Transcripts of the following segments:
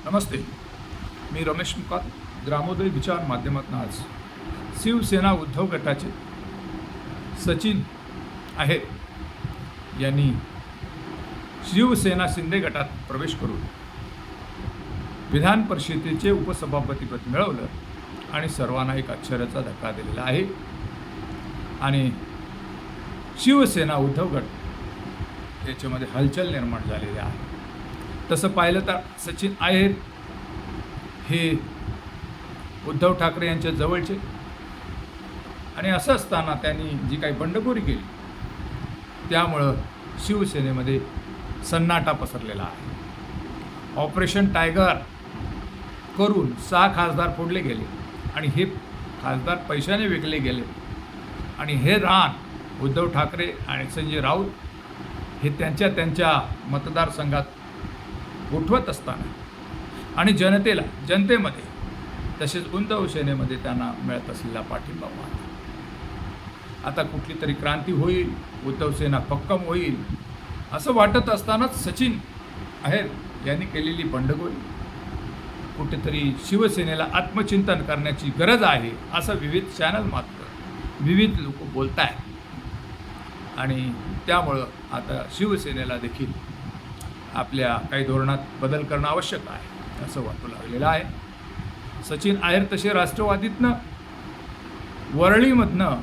नमस्ते. मी रमेश मुकात ग्रामोदय विचार माध्यमातून आज शिवसेना उद्धव गटाचे सचिन आहेर यांनी शिवसेना शिंदे गटात प्रवेश करून विधान परिषदेचे उपसभापतीपद मिळवलं आणि सर्वांना एक आश्चर्याचा धक्का दिलेला आहे. आणि शिवसेना उद्धव गट याच्यामध्ये हलचल निर्माण झालेली आहे. तसं पाहिलं तर सचिन आहेर हे उद्धव ठाकरे यांच्या जवळचे, आणि असं असताना त्यांनी जी काही बंडखोरी केली त्यामुळं शिवसेनेमध्ये सन्नाटा पसरलेला आहे. ऑपरेशन टायगर करून 6 खासदार फोडले गेले आणि हे खासदार पैशाने विकले गेले, आणि हे रान उद्धव ठाकरे आणि संजय राऊत हे त्यांच्या मतदारसंघात उठवत असताना आणि जनतेमध्ये तसेच उद्धव सेनेमध्ये त्यांना मिळत असलेला पाठिंबा पाहता आता कुठली तरी क्रांती होईल, उद्धव सेना भक्कम होईल असं वाटत असतानाच सचिन आहेर यांनी केलेली बंडखोरी कुठेतरी शिवसेनेला आत्मचिंतन करण्याची गरज आहे असं विविध चॅनल मात्र विविध लोक बोलत आहेत. आणि त्यामुळं आता शिवसेनेला देखील आपल्या काही धोरणात बदल करणं आवश्यक आहे असं वाटू लागलेलं आहे. सचिन आहेर तसे राष्ट्रवादीतनं वरळीमधनं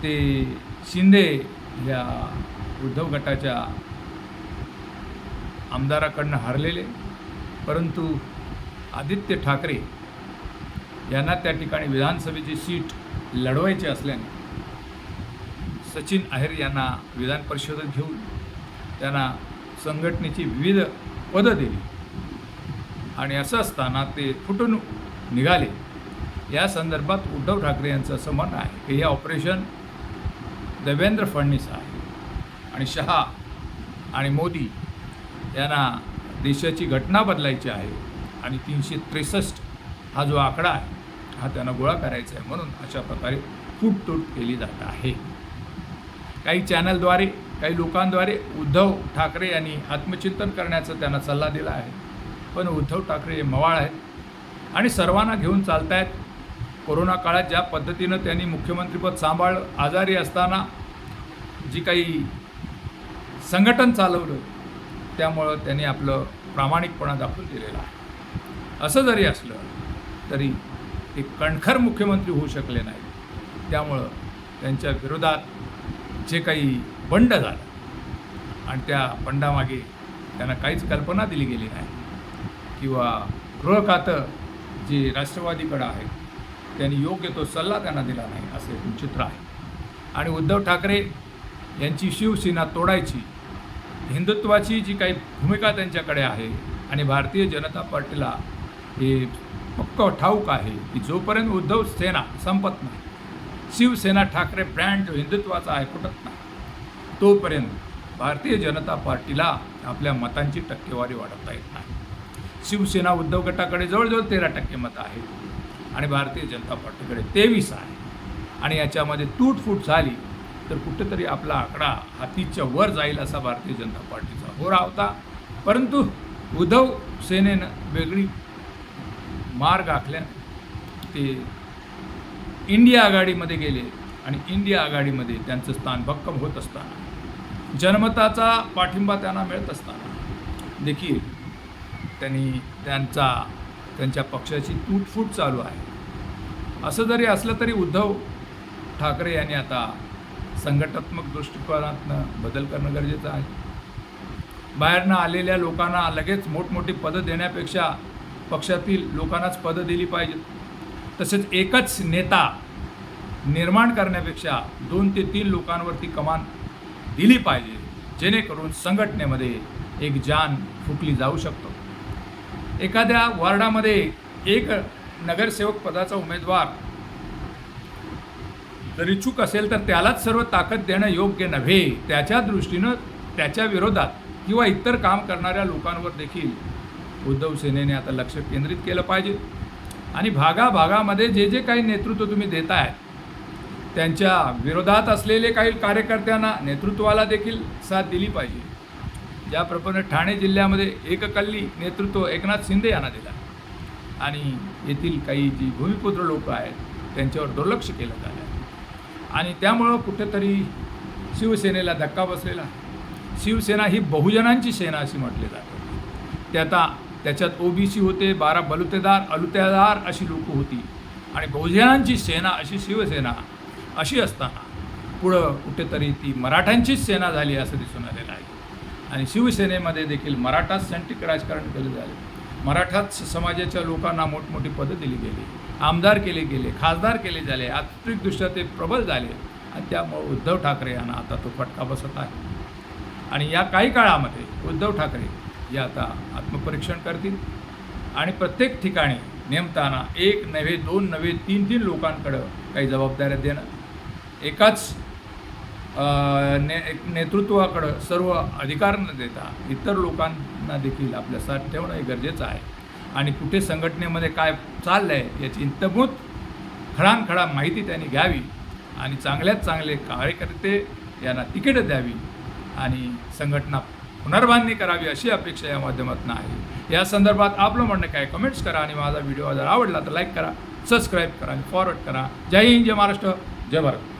ते शिंदे या उद्धव गटाच्या आमदाराकडनं हारलेले, परंतु आदित्य ठाकरे यांना त्या ठिकाणी विधानसभेची सीट लढवायची असल्याने सचिन आहेर यांना विधान परिषदेत घेऊन त्यांना संघटनेची विविध पदं दिली. आणि असं असताना ते फुटून निघाले. या संदर्भात उद्धव ठाकरे यांचं असं म्हणणं आहे की हे ऑपरेशन देवेंद्र फडणवीस आहे आणि शहा आणि मोदी यांना देशाची घटना बदलायची आहे आणि 363 हा जो आकडा आहे हा त्यांना गोळा करायचा आहे, म्हणून अशा प्रकारे फूटतूट केली जात आहे. काही चॅनलद्वारे काही लोकांद्वारे उद्धव ठाकरे यांनी आत्मचिंतन करण्याचा त्यांना सल्ला दिला आहे, पण उद्धव ठाकरे हे मवाळ आहेत आणि सर्वांना घेऊन चालत आहेत. कोरोना काळात ज्या पद्धतीनं त्यांनी मुख्यमंत्रीपद सांभाळलं, आजारी असताना जी काही संघटन चालवलं त्यामुळं त्यांनी आपलं प्रामाणिकपणा दाखवून दिलेला आहे. असं जरी असलं तरी ते कणखर मुख्यमंत्री होऊ शकले नाही. त्यामुळं त्यांच्या विरोधात जे काही बंड झालं आणि त्या बंडामागे त्यांना काहीच कल्पना दिली गेली नाही, किंवा गृह खातं जे राष्ट्रवादीकडं आहे त्यांनी योग्य तो सल्ला त्यांना दिला नाही असे चित्र आहे. आणि उद्धव ठाकरे यांची शिवसेना तोडायची हिंदुत्वाची जी काही भूमिका त्यांच्याकडे आहे आणि भारतीय जनता पार्टीला हे पक्क ठाऊक आहे की जोपर्यंत उद्धव सेना संपत नाही, शिवसेना ठाकरे ब्रँड जो हिंदुत्वाचा आहे फुटत नाही, तोपर्यंत भारतीय जनता पार्टीला आपल्या मतांची टक्केवारी वाढवता येत नाही. शिवसेना उद्धव गटाकडे जवळजवळ 13% मतं आहेत आणि भारतीय जनता पार्टीकडे 23 आहे. आणि याच्यामध्ये तूटफूट झाली तर कुठेतरी आपला आकडा हा 30च्या वर जाईल असा भारतीय जनता पार्टीचा होरा होता. परंतु उद्धव सेनेनं वेगळी मार्ग आखल्याने ते इंडिया आघाडीमध्ये गेले आणि इंडिया आघाडीमध्ये त्यांचं स्थान भक्कम होत असताना, जनमताचा पाठिंबा त्यांना मिळत असताना देखील त्यांनी त्यांच्या पक्षाची तूटफूट चालू आहे. असं जरी असलं तरी उद्धव ठाकरे यांनी आता संघटनात्मक दृष्टिकोनातनं बदल करणं गरजेचं आहे. बाहेरनं आलेल्या लोकांना लगेच मोठमोठी पदं देण्यापेक्षा पक्षातील लोकांनाच पदं दिली पाहिजेत. तसेच एकच नेता निर्माण करण्यापेक्षा 2 ते 3 लोकांवरती कमान दिली पाहिजे, जेणेकरून संघटनेमध्ये एक जान फुकली जाऊ शकतो. एखाद्या वॉर्डामध्ये एक नगरसेवक पदाचा उमेदवार जर इच्छुक असेल तर त्यालाच सर्व ताकद देणं योग्य नव्हे. त्याच्या दृष्टीनं त्याच्या विरोधात किंवा इतर काम करणाऱ्या लोकांवर देखील उद्धव सेनेने आता लक्ष केंद्रित केलं पाहिजे. आणि भागाभागामध्ये जे काही नेतृत्व तुम्ही देताय त्यांच्या विरोधात असलेले काही कार्यकर्त्यांना नेतृत्वाला देखील साथ दिली पाहिजे. ज्याप्रमाणे ठाणे जिल्ह्यामध्ये एककल्ली नेतृत्व एकनाथ शिंदे यांना दिला आणि येथील काही जी भूमिपुत्र लोक आहेत त्यांच्यावर दुर्लक्ष केलं झालं आणि त्यामुळं कुठेतरी शिवसेनेला धक्का बसलेला. शिवसेना ही बहुजनांची सेना अशी म्हटली जाते. त्याच्यात OBC होते, 12 बलुतेदार अलुतेदार अशी लोक होती आणि बहुजनांची सेना अशी शिवसेना अशी असताना पुढं कुठेतरी ती मराठ्यांचीच सेना झाली असं दिसून आलेलं आहे. आणि शिवसेनेमध्ये देखील मराठा सेंट्रिक राजकारण केलं झाले. मराठा समाजाच्या लोकांना मोठमोठी पदं दिली गेली, आमदार केले गेले, खासदार केले झाले, आर्थिकदृष्ट्या ते प्रबल झाले आणि त्यामुळे उद्धव ठाकरे यांना आता तो फटका बसत आहे. आणि या काही काळामध्ये उद्धव ठाकरे हे आता आत्मपरीक्षण करतील आणि प्रत्येक ठिकाणी नेमताना 1 नव्हे 2 नव्हे 3 लोकांकडं काही जबाबदाऱ्या देणं, एकाच नेतृत्वाकडं सर्व अधिकार न देता इतर लोकांना देखील आपल्या साथ ठेवणं हे गरजेचं आहे. आणि कुठे संघटनेमध्ये काय चाललं आहे याची इंतभूत खडानखडा माहिती त्यांनी घ्यावी आणि चांगल्यात चांगले कार्यकर्ते यांना तिकीटं द्यावी आणि संघटना पुनर्बांधणी करावी अशी अपेक्षा या माध्यमातून आहे. या संदर्भात आपलं म्हणणं काय कमेंट्स करा आणि माझा व्हिडिओ जर आवडला तर लाईक करा, सबस्क्राईब करा आणि फॉरवर्ड करा. जय हिंद, जय महाराष्ट्र, जय भारत.